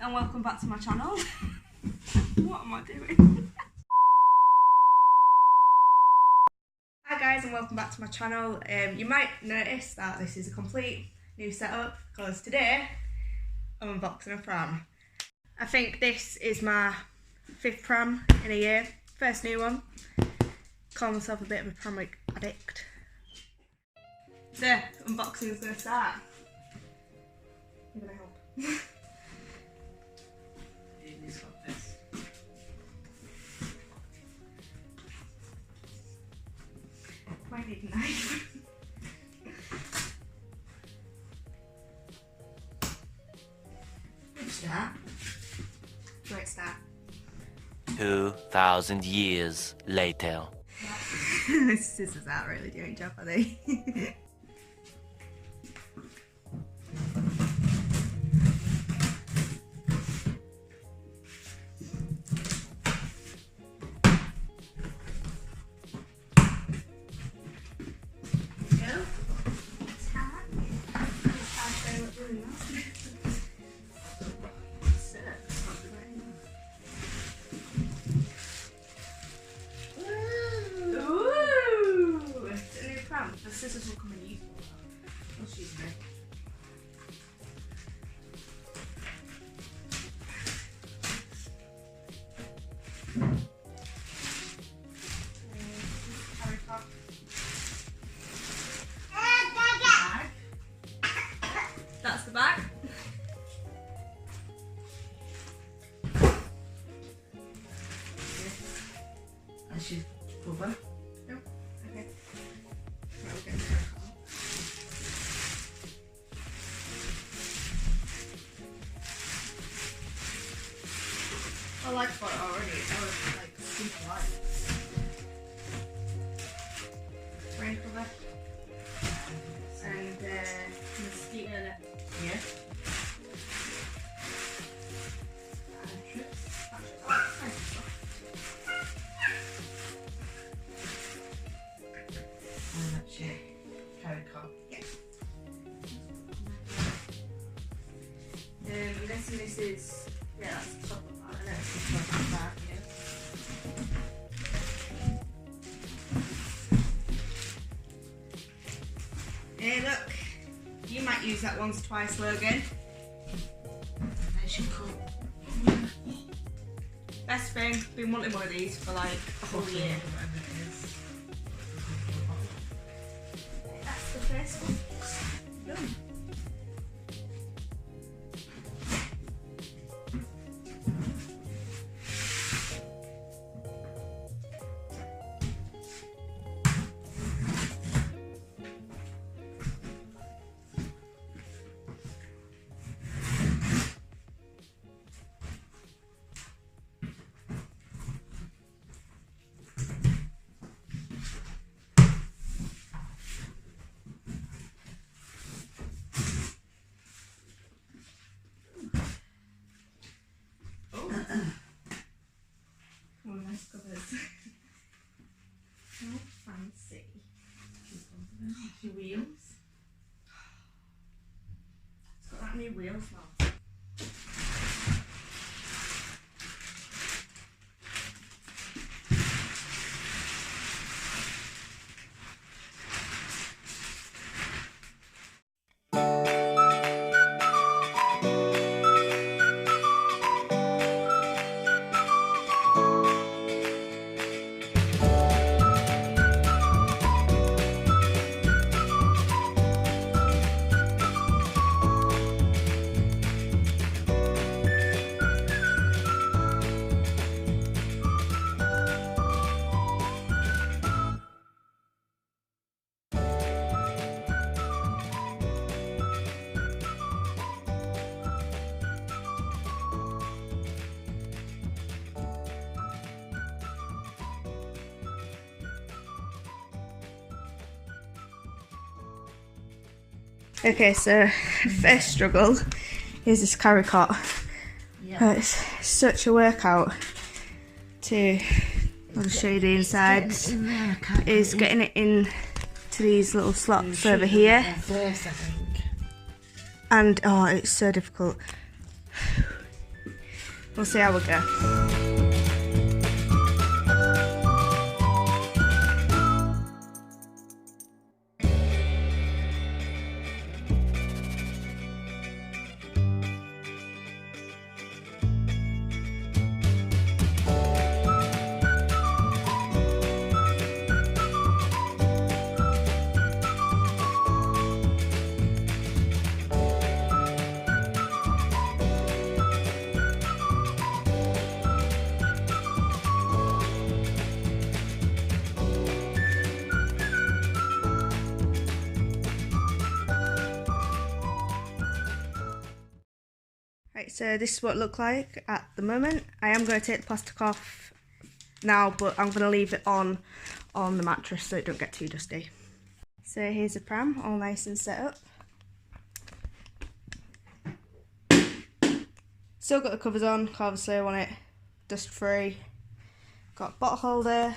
and welcome back to my channel. What am I doing? Hi guys and welcome back to my channel. You might notice that this is a complete new setup because today I'm unboxing a pram. I think this is my 5th pram in a year, first new one. Call myself a bit of a pram addict. So, unboxing is going to start. I'm going to help. Might need a knife. Good start. Great start. 2,000 years later. These scissors aren't really doing job, are they? The scissors will come in useful. I'll use them. That's the bag. And she's cover. Nope. Okay. I like what already. That was like super light. Rain cover and mosquito net. Yeah. And that's your carry card. Yeah. I'm guessing this is, yeah, that's the top of that. I know it's the top of that, yeah. Hey, look. You might use that once, twice slogan. There's your cup. Best thing, been wanting one of these for like a whole year. Whatever it is. That's the first one. Done. Covers. How fancy. Your wheels. It's got that new wheels now. Okay, so first struggle is this carry cot. Yeah. It's such a workout to, I'll just show you the inside, is getting it in to these little slots over here. First, I think. And oh, it's so difficult. we'll see how we go. Right, so this is what it looks like at the moment. I am going to take the plastic off now, but I'm going to leave it on the mattress so it don't get too dusty. So here's the pram, all nice and set up. Still got the covers on, obviously I want it dust free. Got a bottle holder,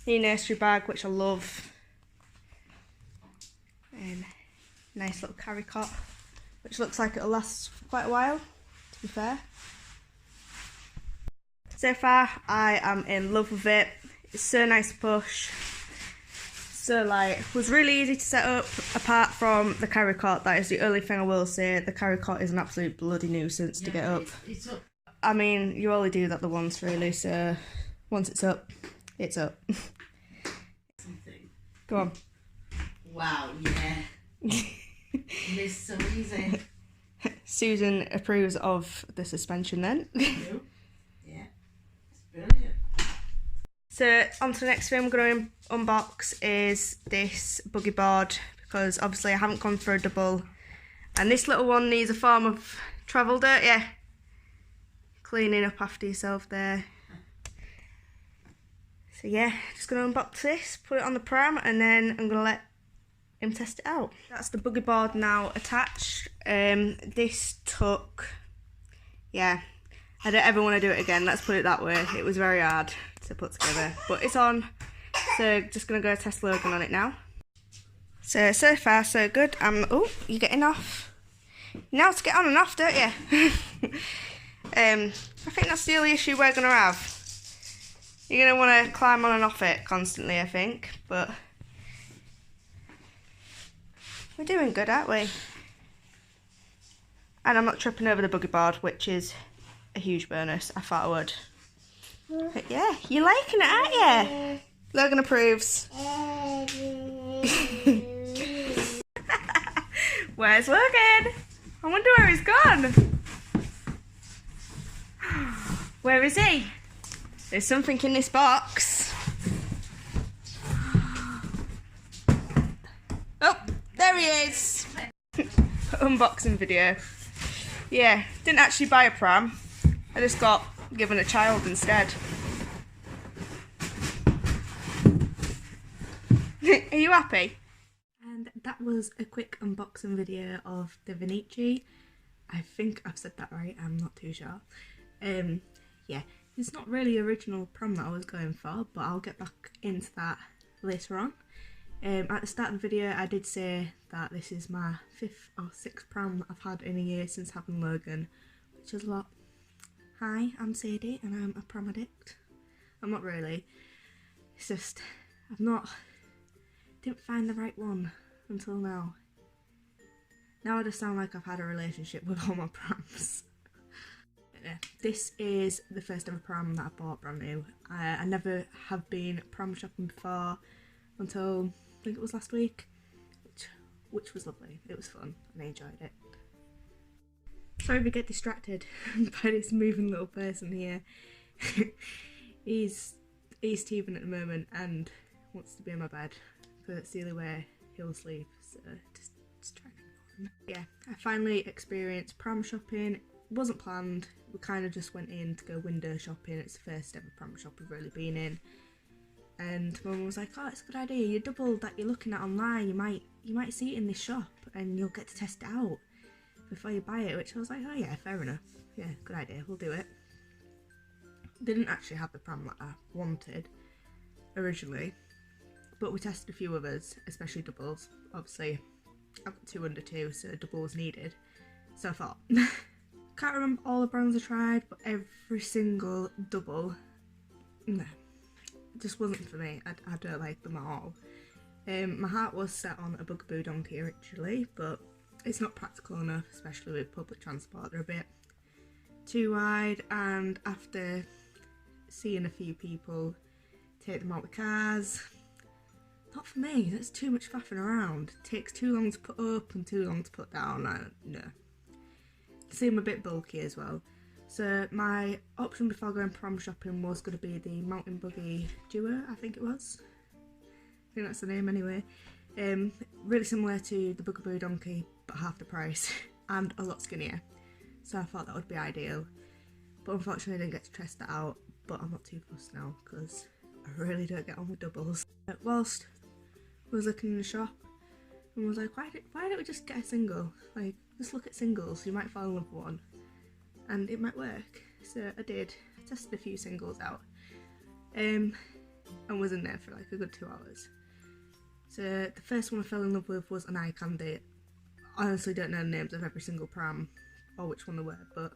new nursery bag, which I love. Nice little carry cot, which looks like it'll last for quite a while, to be fair. So far, I am in love with it. It's so nice to push, so light. Was really easy to set up, apart from the carry cot. That is the only thing I will say. The carry cot is an absolute bloody nuisance to get up. It's up. I mean, you only do that the once, really, so once it's up, it's up. Something. Go on. Wow, yeah. This is so easy. Susan approves of the suspension then. Yeah, it's brilliant. So on to the next thing I'm going to unbox is this boogie board, because obviously I haven't gone for a double, and this little one needs a form of travel dirt, yeah. Cleaning up after yourself there. So yeah, just going to unbox this, put it on the pram, and then I'm going to let him test it out. That's the boogie board now attached. This took, yeah, I don't ever want to do it again, let's put it that way. It was very hard to put together, but it's on, so just gonna go test Logan on it now. So far so good. Oh, you're getting off. You know how to get on and off, don't you? I think that's the only issue we're gonna have. You're gonna want to climb on and off it constantly, I think, but we're doing good, aren't we? And I'm not tripping over the boogie board, which is a huge bonus. I thought I would. But yeah, you're liking it, aren't you? Logan approves. Where's Logan? I wonder where he's gone. Where is he? There's something in this box. Oh, there he is. Unboxing video. Yeah, didn't actually buy a pram. I just got given a child instead. Are you happy? And that was a quick unboxing video of the Venicci. I think I've said that right, I'm not too sure. Yeah, it's not really original pram that I was going for, but I'll get back into that later on. At the start of the video I did say that this is my 5th or 6th pram that I've had in a year since having Logan, which is a lot. Hi, I'm Sadie and I'm a pram addict. I'm not really, it's just didn't find the right one until now. Now I just sound like I've had a relationship with all my prams. This is the first ever pram that I bought brand new. I never have been pram shopping before until I think it was last week, which was lovely. It was fun and I enjoyed it. Sorry if I get distracted by this moving little person here. He's teething at the moment and wants to be in my bed, because it's the only way he'll sleep, so just try and ignore him. Yeah, I finally experienced pram shopping. It wasn't planned, we kind of just went in to go window shopping. It's the first ever pram shop we've really been in. And Mum was like, oh, it's a good idea, your double that you're looking at online, you might see it in this shop and you'll get to test it out before you buy it, which I was like, oh yeah, fair enough. Yeah, good idea, we'll do it. Didn't actually have the pram that I wanted originally, but we tested a few others, especially doubles. Obviously, I've got 2 under 2, so double was needed. So I thought, Can't remember all the brands I tried, but every single double, no, it just wasn't for me. I don't like them at all. My heart was set on a bugaboo donkey originally, but it's not practical enough, especially with public transport. They're a bit too wide, and after seeing a few people take them out with cars, not for me. That's too much faffing around. It takes too long to put up and too long to put down. No. Seem a bit bulky as well. So my option before going prom shopping was going to be the mountain buggy duo, I think it was. I think that's the name anyway. Really similar to the bugaboo donkey, but half the price and a lot skinnier. So I thought that would be ideal. But unfortunately I didn't get to test that out, but I'm not too fussed now because I really don't get on with doubles. Whilst I was looking in the shop and was like, why don't we just get a single? Like, just look at singles, you might fall in love with one and it might work. So I did. I tested a few singles out and was in there for like a good 2 hours. So the first one I fell in love with was an eye candy. I honestly don't know the names of every single pram or which one they were, but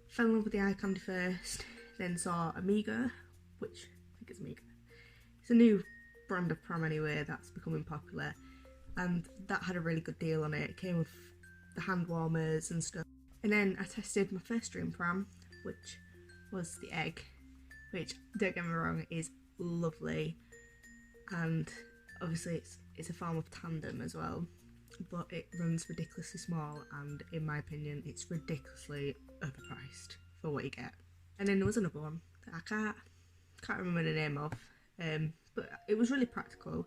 fell in love with the eye candy first, then saw Amiga, which I think it's Amiga. It's a new brand of pram anyway that's becoming popular, and that had a really good deal on it. It came with the hand warmers and stuff. And then I tested my first dream pram, which was the egg, which, don't get me wrong, is lovely, and obviously it's a form of tandem as well, but it runs ridiculously small, and in my opinion it's ridiculously overpriced for what you get. And then there was another one that I can't remember the name of, but it was really practical.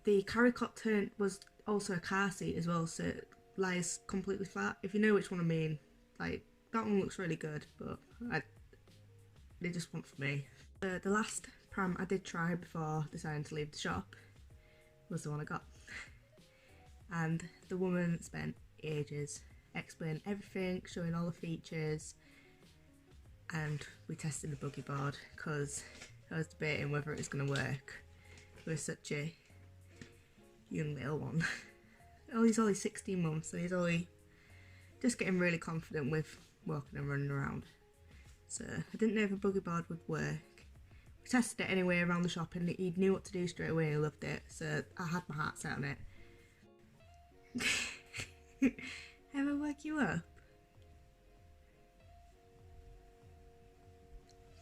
The carry cot turn was also a car seat as well, so it lies completely flat. If you know which one I mean, like, that one looks really good, but they just weren't for me. The last pram I did try before deciding to leave the shop was the one I got, and the woman spent ages explaining everything, showing all the features, and we tested the buggy board because I was debating whether it was going to work with such a young little one. Oh, he's only 16 months and he's only just getting really confident with walking and running around. So I didn't know if a buggy board would work. We tested it anyway around the shop and he knew what to do straight away and he loved it, so I had my heart set on it. Ever work you up?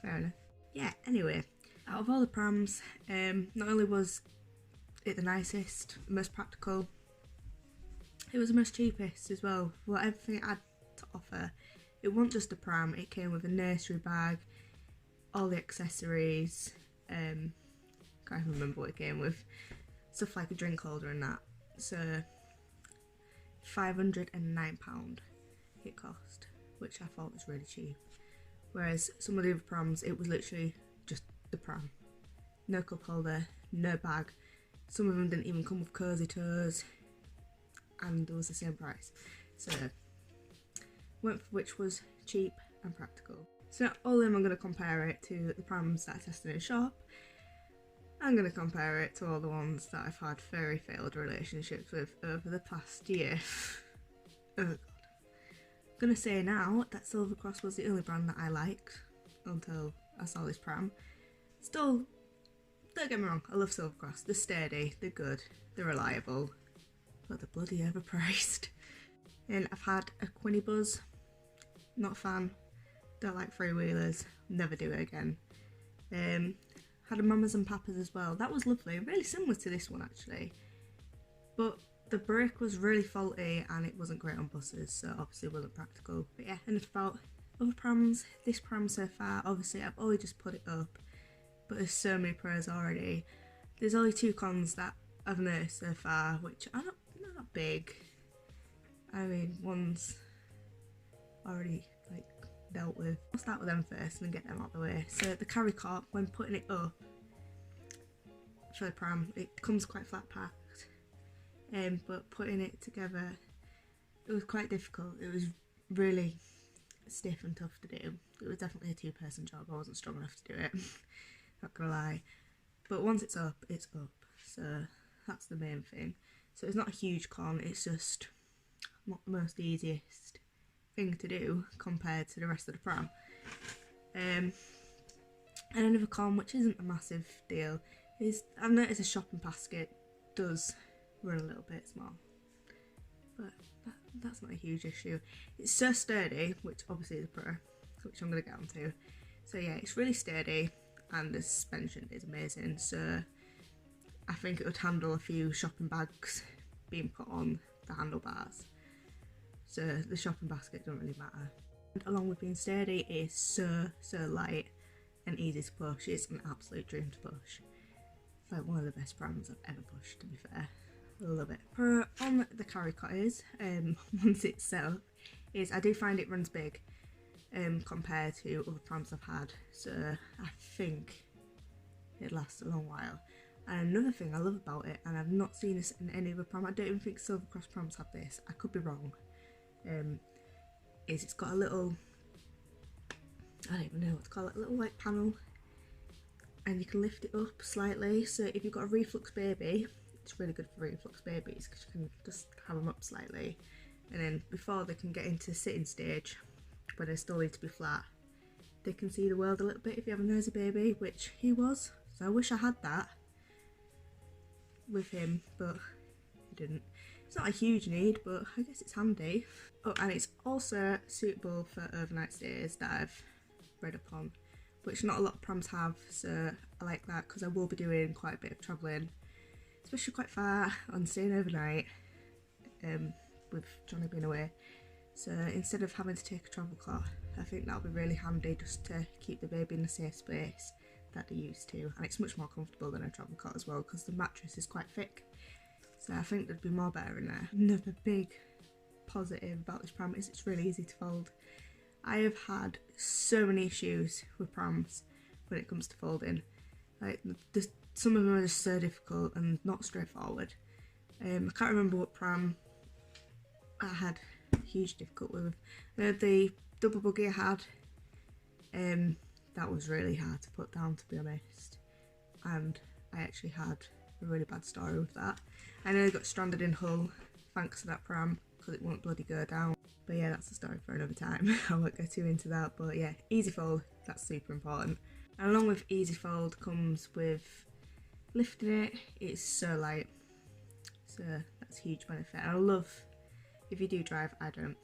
Fair enough. Yeah, anyway, out of all the prams, not only was it the nicest, the most practical, it was the most cheapest as well. For everything it had to offer. It wasn't just a pram, it came with a nursery bag, all the accessories, can't even remember what it came with, stuff like a drink holder and that. So £509 it cost, which I thought was really cheap. Whereas some of the other prams, it was literally just the pram. No cup holder, no bag. Some of them didn't even come with cozy toes, and it was the same price. So went for which was cheap and practical. So not only am I going to compare it to the prams that I tested in shop, I'm going to compare it to all the ones that I've had very failed relationships with over the past year. Oh god. I'm going to say now that Silver Cross was the only brand that I liked until I saw this pram. Still, don't get me wrong, I love Silver Cross. They're sturdy, they're good, they're reliable, but they're bloody overpriced. And I've had a Quinny Buzz, not a fan, don't like freewheelers, never do it again. Had a Mamas and Papas as well, that was lovely, really similar to this one actually, but the brake was really faulty and it wasn't great on buses, so obviously it wasn't practical. But yeah, and about other prams, this pram so far, obviously I've only just put it up, but there's so many pros already. There's only 2 cons that I've noticed so far, which are not big. I mean, one's already like dealt with. I'll start with them first and get them out of the way. So the carry cot, when putting it up for the pram, it comes quite flat packed. But putting it together, it was quite difficult. It was really stiff and tough to do. It was definitely a 2-person job. I wasn't strong enough to do it, not gonna lie. But once it's up, so that's the main thing. So it's not a huge con, it's just not the most easiest thing to do compared to the rest of the pram. And another con, which isn't a massive deal, is I've noticed the shopping basket does run a little bit small, but that's not a huge issue. It's so sturdy, which obviously is a pro, which I'm going to get onto. So yeah, it's really sturdy and the suspension is amazing, so I think it would handle a few shopping bags being put on the handlebars. So the shopping basket doesn't really matter. And along with being sturdy, it is so light and easy to push. It's an absolute dream to push. It's like one of the best prams I've ever pushed, to be fair. I love it. Pro on the carry cutters, once it's set up, is I do find it runs big compared to other prams I've had. So I think it lasts a long while. And another thing I love about it, and I've not seen this in any other pram, I don't even think Silver Cross prams have this, I could be wrong, is it's got a little, I don't even know what to call it, a little white panel, and you can lift it up slightly. So if you've got a reflux baby, it's really good for reflux babies because you can just have them up slightly, and then before they can get into sitting stage, where they still need to be flat, they can see the world a little bit if you have a nosy baby, which he was, so I wish I had that with him, but he didn't. It's not a huge need, but I guess it's handy. Oh, and it's also suitable for overnight stays that I've read upon, which not a lot of prams have, so I like that because I will be doing quite a bit of travelling, especially quite far on staying overnight, with Johnny being away. So instead of having to take a travel cot, I think that'll be really handy just to keep the baby in a safe space that they're used to, and it's much more comfortable than a travel cot as well because the mattress is quite thick, so I think there'd be more better in there. Another big positive about this pram is it's really easy to fold. I have had so many issues with prams when it comes to folding, like some of them are just so difficult and not straightforward. I can't remember what pram I had huge difficulty with. The double boogie I had, that was really hard to put down, to be honest, and I actually had a really bad story with that. I nearly got stranded in Hull thanks to that pram because it won't bloody go down, but yeah, that's a story for another time. I won't go too into that, but yeah, easy fold, that's super important. And along with easy fold comes with lifting it. It's so light, so that's a huge benefit. And I love, if you do drive, I don't,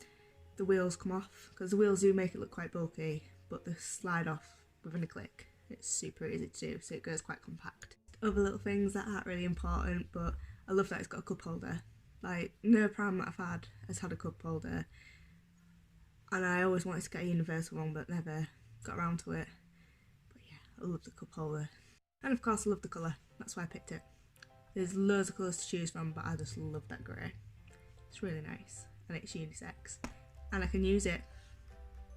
the wheels come off, because the wheels do make it look quite bulky, but they slide off within a click. It's super easy to do, so it goes quite compact. Other little things that aren't really important, but I love that it's got a cup holder. Like, no pram that I've had has had a cup holder, and I always wanted to get a universal one but never got around to it. But yeah, I love the cup holder. And of course I love the colour, that's why I picked it. There's loads of colours to choose from, but I just love that grey. It's really nice, and it's unisex, and I can use it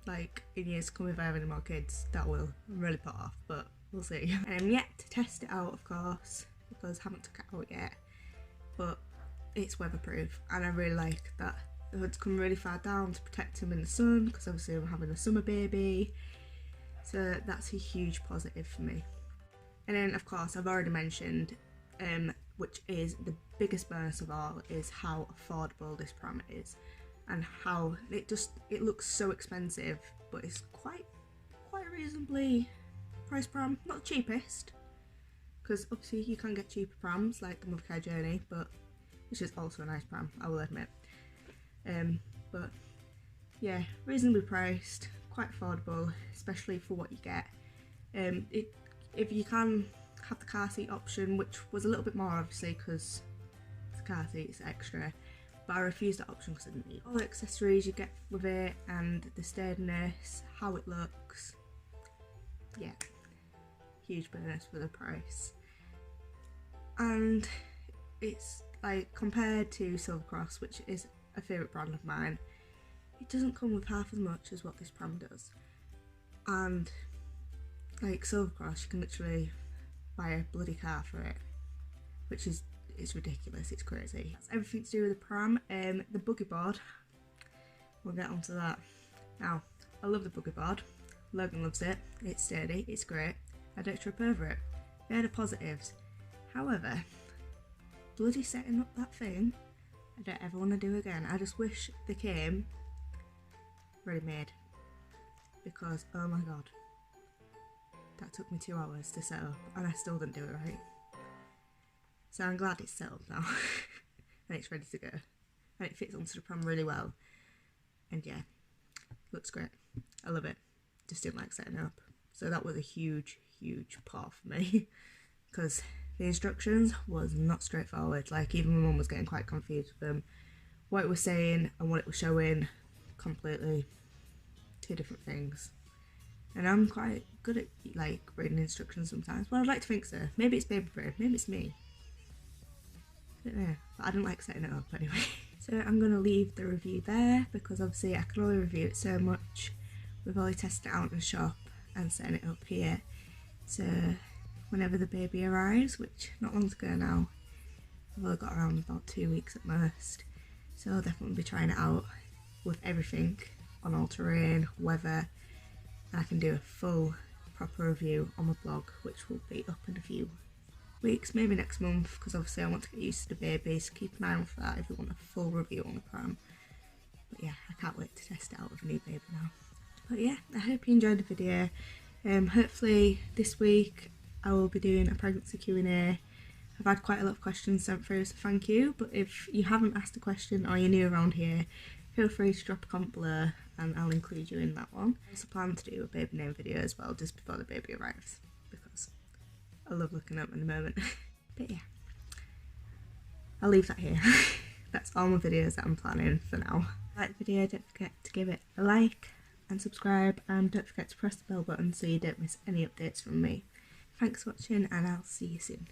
like in years to come if I have any more kids. That will really put off, but we'll see. And I'm yet to test it out, of course, because I haven't took it out yet, but it's weatherproof, and I really like that the hood's come really far down to protect him in the sun, because obviously I'm having a summer baby, so that's a huge positive for me. And then of course I've already mentioned, which is the biggest bonus of all, is how affordable this pram is, and how it looks so expensive, but it's quite reasonably priced pram. Not the cheapest, because obviously you can get cheaper prams like the Motherhood Journey, but which is also a nice pram, I will admit. But yeah, reasonably priced, quite affordable, especially for what you get. If you can have the car seat option, which was a little bit more obviously because the car seat's extra, but I refused that option because I didn't need all the accessories you get with it, and the sturdiness, how it looks. Yeah, huge bonus for the price. And it's like, compared to Silver Cross, which is a favourite brand of mine, it doesn't come with half as much as what this pram does. And like Silver Cross, you can literally buy a bloody car for it, which is, it's ridiculous, it's crazy. That's everything to do with the pram. The boogie board, we'll get onto that. Now, I love the boogie board. Logan loves it. It's sturdy, it's great. I don't trip over it. They're the positives. However, bloody setting up that thing, I don't ever want to do again. I just wish they came ready made, because oh my god, that took me 2 hours to set up and I still didn't do it right. So I'm glad it's set up now and it's ready to go, and it fits onto the pram really well, and yeah, looks great. I love it. Just didn't like setting it up, so that was a huge part for me because the instructions was not straightforward. Like, even my mum was getting quite confused with them, what it was saying and what it was showing, completely two different things. And I'm quite good at like reading instructions sometimes. Well, I'd like to think so. Maybe it's baby brain, maybe it's me. I don't know, but I didn't like setting it up anyway. So I'm going to leave the review there because obviously I can only review it so much. We've only tested it out in the shop and setting it up here. So whenever the baby arrives, which not long to go now, I've only got around about 2 weeks at most. So I'll definitely be trying it out with everything on all terrain, weather, and I can do a full proper review on my blog, which will be up in a few weeks, maybe next month, because obviously I want to get used to the baby, so keep an eye on for that if you want a full review on the pram. But yeah, I can't wait to test it out with a new baby now. But yeah, I hope you enjoyed the video. Hopefully this week I will be doing a pregnancy Q&A. I've had quite a lot of questions sent through, so thank you. But if you haven't asked a question or you're new around here, feel free to drop a comment below and I'll include you in that one. I also plan to do a baby name video as well just before the baby arrives, because I love looking at them in the moment. But yeah, I'll leave that here. That's all my videos that I'm planning for now. Like the video, don't forget to give it a like and subscribe, and don't forget to press the bell button so you don't miss any updates from me. Thanks for watching and I'll see you soon.